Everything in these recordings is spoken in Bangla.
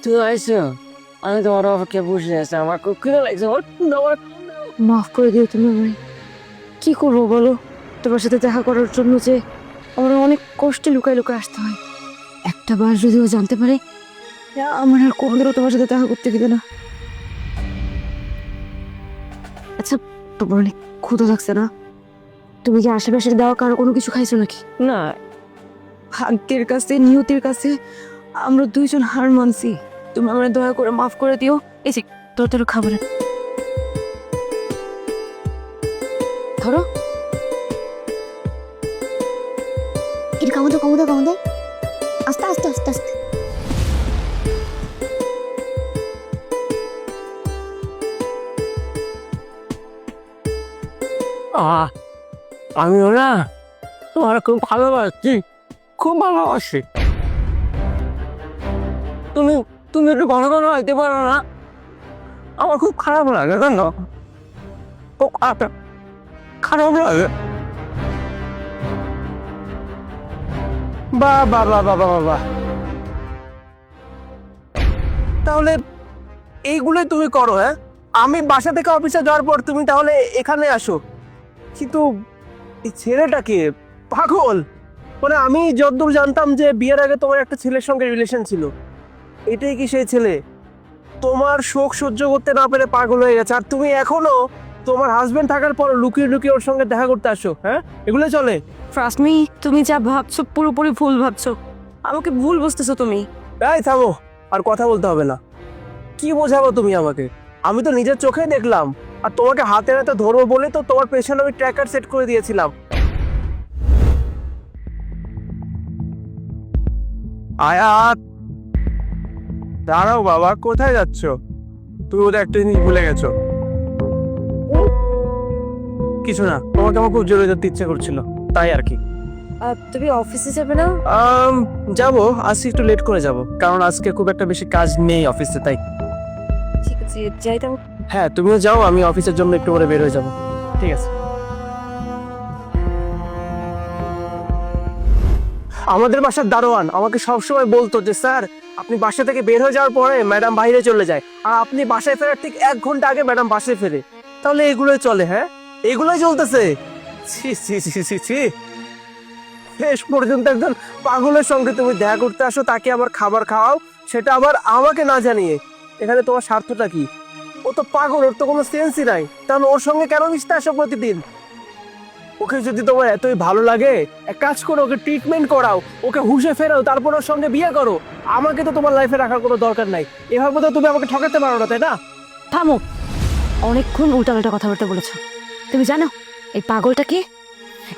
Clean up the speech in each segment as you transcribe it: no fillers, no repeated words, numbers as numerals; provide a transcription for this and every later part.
তুই আইসো, আমি তোমার অপেক্ষা বসে আছি, আমার খুব খিদে লাগছে। মাফ করে দিও তুমি আমায়। কি করবো বলো, তোমার সাথে দেখা করার জন্য যে আমার অনেক কষ্টে লুকায় লুকায় আসতে হয়। একটা বার যদিও জানতে পারে, আমার আর কোনোদিনও তোমার সাথে দেখা করতে দিবে না। আচ্ছা, তোমার অনেক ক্ষুধা লাগছে না? তুমি কি আশেপাশে দেওয়া কারো কোনো কিছু খাইছো নাকি? না, ভাগ্যের কাছে, নিয়তির কাছে আমরা দুইজন হার মানছি। তুমি আমার দয়া করে মাফ করে দিও। এই যে তোর খাবার ধরো। এটা কামুদে কামুদে কামুদে আস্তে আস্তে আস্তে আস্তে। আমিও না তোমার খুব ভালোবাসি, খুব ভালোবাসি। তুমি তুমি একটু ঘন ঘন হইতে পারো না? আমার খুব খারাপ লাগে, জানো, খুব খারাপ লাগে। বাহ বাহ বাহ বাহ বাহ বাহ। তাহলে এইগুলোই তুমি করো? হ্যাঁ, আমি বাসা থেকে অফিসে যাওয়ার পর তুমি তাহলে এখানে আসো। কিন্তু এই ছেলেটা কে? পাগল? মানে আমি যতদূর জানতাম যে বিয়ের আগে তোমার একটা ছেলের সঙ্গে রিলেশন ছিল, এটাই কি সেই ছেলে? তোমার শোক সহ্য করতে না পেরে পাগল হয়ে গেছে, আর তুমি এখনো তোমার হাজবেন্ড থাকার পর লুকিয়ে লুকিয়ে ওর সঙ্গে দেখা করতে আসো? হ্যাঁ, এগুলো চলে? ট্রাস্ট মি, তুমি যা ভাবছো পুরোপুরি ভুল ভাবছো। আমাকে ভুল বুঝতেছো তুমি। এই থামো, আর কথা বলতে হবে না। কি বোঝাবো তুমি আমাকে? আমি তো নিজের চোখেই দেখলাম, আর তোমাকে হাতে হাতে ধরবো বলে তো তোমার পেছনে আমি ট্র্যাকার সেট করে দিয়েছিলাম। আয়াত, দাঁড়াও বাবা, কোথায় যাচ্ছ? তুমি ওদের একটা জিনিস ভুলে গেছো। কিছু না, তোমাকে আমার খুব জরুরি যেতে ইচ্ছে করছিল, তাই আর কি। তুমি অফিসে যাবে না? যাবো, আজকে একটু লেট করে যাব, কারণ আজকে খুব একটা বেশি কাজ নেই অফিসে, তাই। ঠিক আছে, যাই তাহলে। হ্যাঁ, তুমিও যাও, আমি অফিসের জন্য একটু পরে বের হয়ে যাব। ঠিক আছে। আমাদের বাসার দারোয়ান আমাকে সবসময় বলতো যে স্যার, আপনি বাসা থেকে বের হয়ে যাওয়ার পরে ম্যাডাম বাইরে চলে যায়, আর আপনি বাসায় ফেরার ঠিক 1 ঘন্টা আগে ম্যাডাম বাসায় ফেরে। তাহলে এগুলোই চলে? হ্যাঁ, এগুলোই চলতেছে? ছি ছি ছি ছি ছি। শেষ পর্যন্ত একজন পাগলের সঙ্গে তুমি দেখা করতে আসো, তাকে আবার খাবার খাওয়াও, সেটা আবার আমাকে না জানিয়ে। এখানে তোমার স্বার্থটা কি? ও তো পাগল, ওর তো কোনো সেন্সই নাই, তাহলে ওর সঙ্গে কেন মিশতে আসো প্রতিদিন? ওকে যদি তোমার এতই ভালো লাগে, এক কাজ করো, ওকে ট্রিটমেন্ট করাও, ওকে হুঁশে ফেরাও, তারপর ওর সঙ্গে বিয়ে করো। আমাকে তো তোমার লাইফে রাখার কোনো দরকার নাই। এভাবে তো তুমি আমাকে ঠকাতে পারো না, তাই না? থামো, অনেকক্ষণ উল্টাপাল্টা কথাবার্তা বলেছো। তুমি জানো এই পাগলটা কি?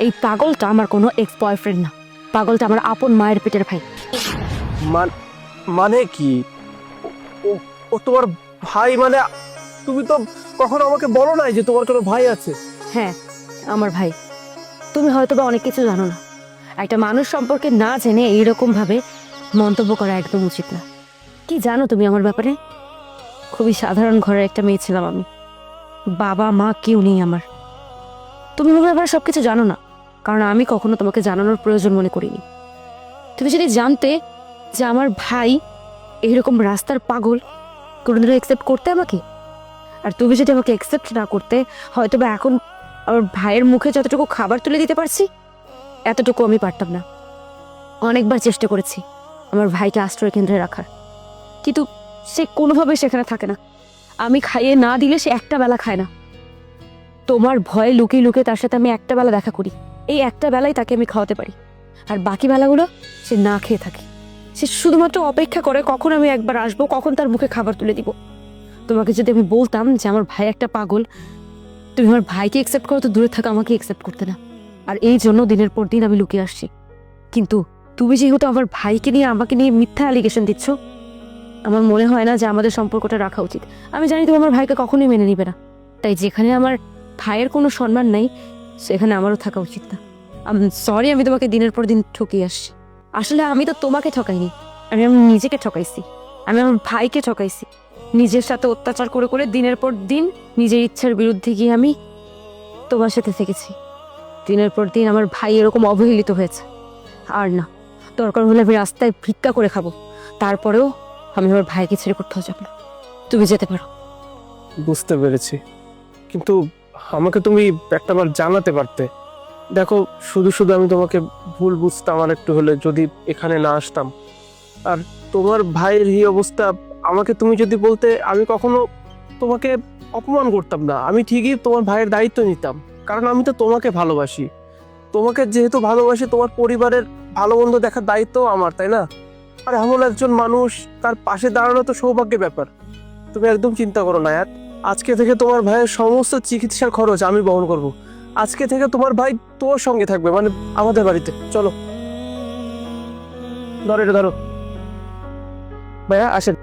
এই পাগলটা আমার কোনো এক্স বয়ফ্রেন্ড না। পাগলটা আমার আপন মায়ের পেটের ভাই। মানে কি? ও- ও তোমার ভাই? মানে তুমি তো কখনো আমাকে বলো নাই যে তোমার কোনো ভাই আছে। হ্যাঁ, আমার ভাই। তুমি হয়তো বা অনেক কিছু জানো না। একটা মানুষ সম্পর্কে না জেনে এইরকম ভাবে মন্তব্য করা একদম উচিত না। কি জানো তুমি আমার ব্যাপারে? খুবই সাধারণ ঘরের একটা মেয়ে ছিলাম আমি। বাবা মা কেউ নেই আমার। তুমি আমার ব্যাপারে সবকিছু জানো না, কারণ আমি কখনো তোমাকে জানানোর প্রয়োজন মনে করিনি। তুমি যদি জানতে যে আমার ভাই এইরকম রাস্তার পাগল, কোনোদিনও একসেপ্ট করতে আমাকে? আর তুমি যদি আমাকে একসেপ্ট না করতে, হয়তো বা এখন আমার ভাইয়ের মুখে যতটুকু খাবার তুলে দিতে পারছি, এতটুকু আমি পারতাম না। অনেকবার চেষ্টা করেছি আমার ভাইকে আশ্রয় কেন্দ্রে রাখার, কিন্তু সে কোনোভাবে সেখানে থাকে না। আমি খাইয়ে না দিলে সে একটা বেলা খায় না। তোমার ভয়ে লুকিয়ে লুকিয়ে তার সাথে আমি একটা বেলা দেখা করি। এই একটা বেলায় তাকে আমি খাওয়াতে পারি, আর বাকি বেলাগুলো সে না খেয়ে থাকে। সে শুধুমাত্র অপেক্ষা করে কখন আমি একবার আসবো, কখন তার মুখে খাবার তুলে দিব। তোমাকে যদি আমি বলতাম যে আমার ভাই একটা পাগল, তুমি আমার ভাইকে একসেপ্ট করো তো দূরে থাকা, আমাকে একসেপ্ট করতে না। আর এই জন্য দিনের পর দিন আমি লুকিয়ে আসছি। কিন্তু তুমি যেহেতু আমার ভাইকে নিয়ে আমাকে নিয়ে মিথ্যা অ্যালিগেশন দিচ্ছ, আমার মনে হয় না যে আমাদের সম্পর্কটা রাখা উচিত। আমি জানি তুমি আমার ভাইকে কখনোই মেনে নিবে না, তাই যেখানে আমার ভাইয়ের কোনো সম্মান নাই, সেখানে আমারও থাকা উচিত না। সরি, আমি তোমাকে দিনের পর দিন ঠকিয়ে আসছি। আসলে আমি তো তোমাকে ঠকাইনি, আমি আমার নিজেকে ঠকাইছি। আমি আমার ভাইকে ঠকাইছি। নিজের সাথে অত্যাচার করে করে দিনের পর দিন নিজের ইচ্ছার বিরুদ্ধে গিয়ে আমি তোমার সাথে থেকেছি। দিনের পর দিন আমার ভাই এরকম অবহেলিত হয়েছে। আর না, দরকার হলে আমি রাস্তায় ভিক্ষা করে খাবো, তারপরেও আমি আমার ভাইকে ছেড়ে কোথাও যাব না। তুমি যেতে পারো। বুঝতে পেরেছি, কিন্তু আমাকে তুমি একটাবার জানাতে পারতে। দেখো, শুধু শুধু আমি তোমাকে ভুল বুঝতাম আর একটু হলে, যদি এখানে না আসতাম। আর তোমার ভাইয়ের এই অবস্থা, আমাকে তুমি যদি বলতে, আমি কখনো তোমাকে অপমান করতাম না। আমি ঠিকই তোমার ভাইয়ের দায়িত্ব নিতাম, কারণ আমি তো তোমাকে ভালোবাসি। তোমাকে যেহেতু ভালোবাসি, তোমার পরিবারের ভালো মন্দ দেখার দায়িত্ব আমার, তাই না? আর এমন একজন মানুষ, তার পাশে দাঁড়ানো তো সৌভাগ্যের ব্যাপার। তুমি একদম চিন্তা করো না ইয়ার। আজকে থেকে তোমার ভাইয়ের সমস্ত চিকিৎসার খরচ আমি বহন করব। আজকে থেকে তোমার ভাই তোর সঙ্গে থাকবে, মানে আমাদের বাড়িতে। চলো, ধরো এটা ধরো। ভাইয়া আসেন।